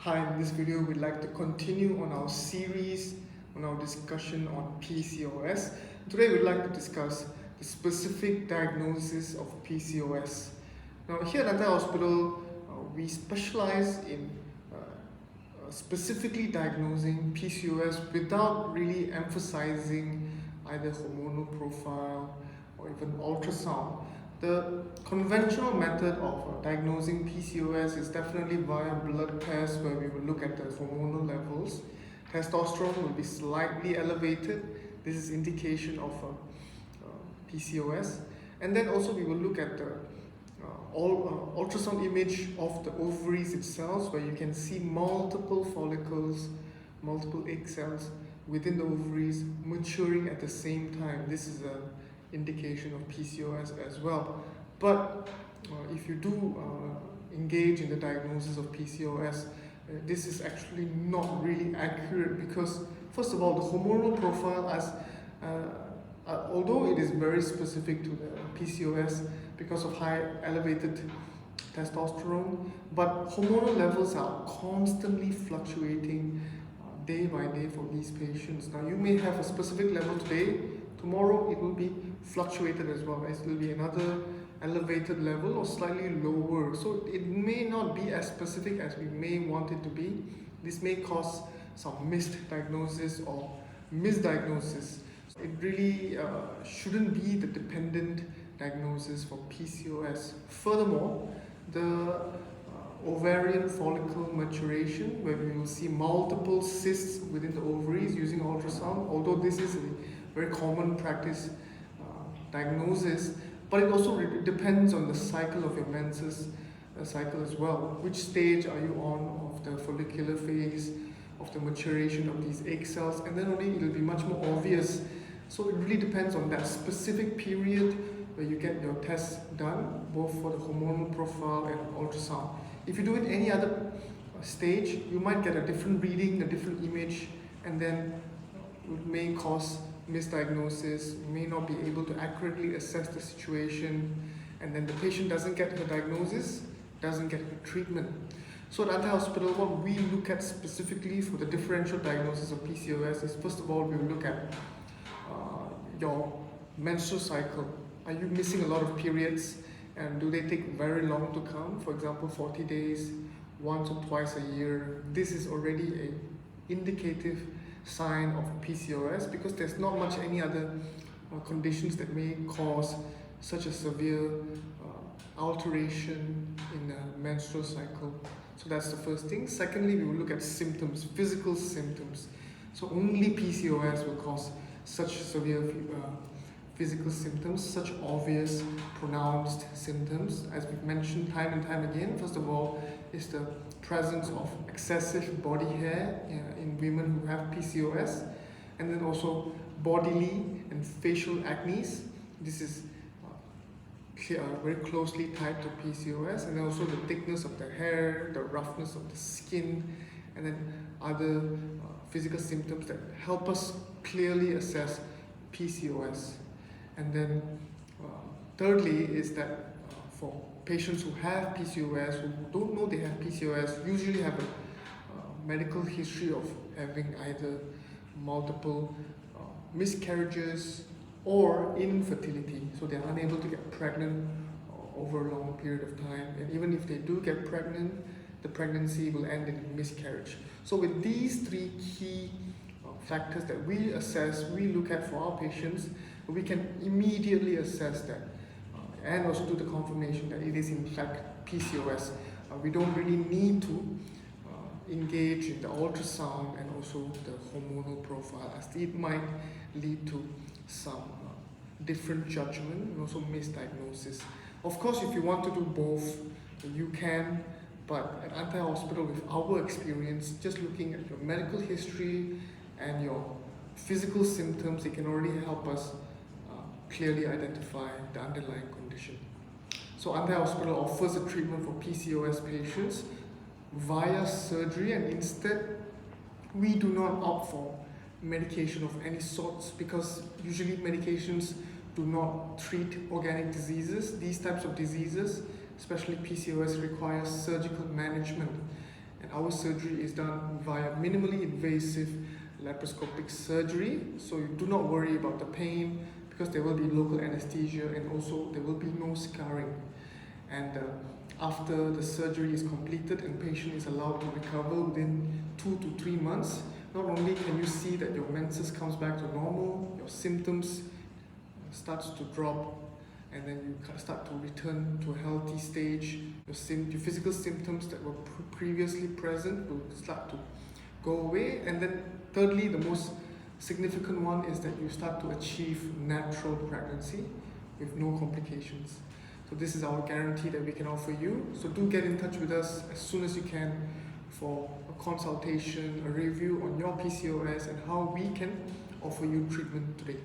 Hi, in this video we'd like to continue on our series on our discussion on PCOS. Today we'd like to discuss the specific diagnosis of PCOS. Now here at Antai Hospital, we specialize in specifically diagnosing PCOS without really emphasizing either hormonal profile or even ultrasound. The conventional method of diagnosing PCOS is definitely via blood tests where we will look at the hormonal levels. Testosterone will be slightly elevated. This is indication of PCOS. And then also we will look at the ultrasound image of the ovaries itself, where you can see multiple follicles, multiple egg cells within the ovaries maturing at the same time. This is an indication of PCOS as well. But if you do engage in the diagnosis of PCOS, this is actually not really accurate because, first of all, the hormonal profile, although it is very specific to the PCOS because of high elevated testosterone, but hormonal levels are constantly fluctuating day by day for these patients. Now, you may have a specific level today, tomorrow it will be fluctuated as well. It will be another elevated level or slightly lower. So it may not be as specific as we may want it to be. This may cause some misdiagnosis or misdiagnosis. So it really shouldn't be the dependent diagnosis for PCOS. Furthermore, the ovarian follicle maturation, where we will see multiple cysts within the ovaries using ultrasound, although this is a very common practice diagnosis, but it also depends on the cycle of your menses cycle as well. Which stage are you on of the follicular phase, of the maturation of these egg cells, and then only it will be much more obvious. So it really depends on that specific period where you get your tests done, both for the hormonal profile and ultrasound. If you do it any other stage, you might get a different reading, a different image, and then it may cause misdiagnosis. You may not be able to accurately assess the situation, and then the patient doesn't get her diagnosis, doesn't get her treatment. So at Antai Hospital, what we look at specifically for the differential diagnosis of PCOS is, first of all, we look at your menstrual cycle. Are you missing a lot of periods, and do they take very long to come? For example, 40 days, once or twice a year. This is already an indicative sign of PCOS because there's not much any other conditions that may cause such a severe alteration in the menstrual cycle. So that's the first thing. Secondly, we will look at symptoms, physical symptoms. So only PCOS will cause such severe physical symptoms, such obvious, pronounced symptoms. As we've mentioned time and time again, first of all, is the presence of excessive body hair in women who have PCOS, and then also bodily and facial acne. This is very closely tied to PCOS, and then also the thickness of the hair, the roughness of the skin, and then other physical symptoms that help us clearly assess PCOS. And then thirdly is that for patients who have PCOS, who don't know they have PCOS, usually have a medical history of having either multiple miscarriages or infertility. So they're unable to get pregnant over a long period of time. And even if they do get pregnant, the pregnancy will end in miscarriage. So with these three key factors that we assess, we look at for our patients, we can immediately assess that and also do the confirmation that it is in fact PCOS. We don't really need to engage in the ultrasound and also the hormonal profile, as it might lead to some different judgment and also misdiagnosis. Of course, if you want to do both, you can, but at Antai Hospital, with our experience, just looking at your medical history and your physical symptoms, it can already help us clearly identify the underlying condition. So Antai Hospital offers a treatment for PCOS patients via surgery, and instead we do not opt for medication of any sorts because usually medications do not treat organic diseases. These types of diseases, especially PCOS, require surgical management. And And our surgery is done via minimally invasive laparoscopic surgery, so you do not worry about the pain because there will be local anesthesia and also there will be no scarring. And after the surgery is completed and patient is allowed to recover within 2 to 3 months, not only can you see that your menses comes back to normal, your symptoms starts to drop, and then you start to return to a healthy stage. Your physical symptoms that were previously present will start to go away. And then thirdly, the most significant one is that you start to achieve natural pregnancy with no complications. So this is our guarantee that we can offer you. So do get in touch with us as soon as you can for a consultation, a review on your PCOS and how we can offer you treatment today.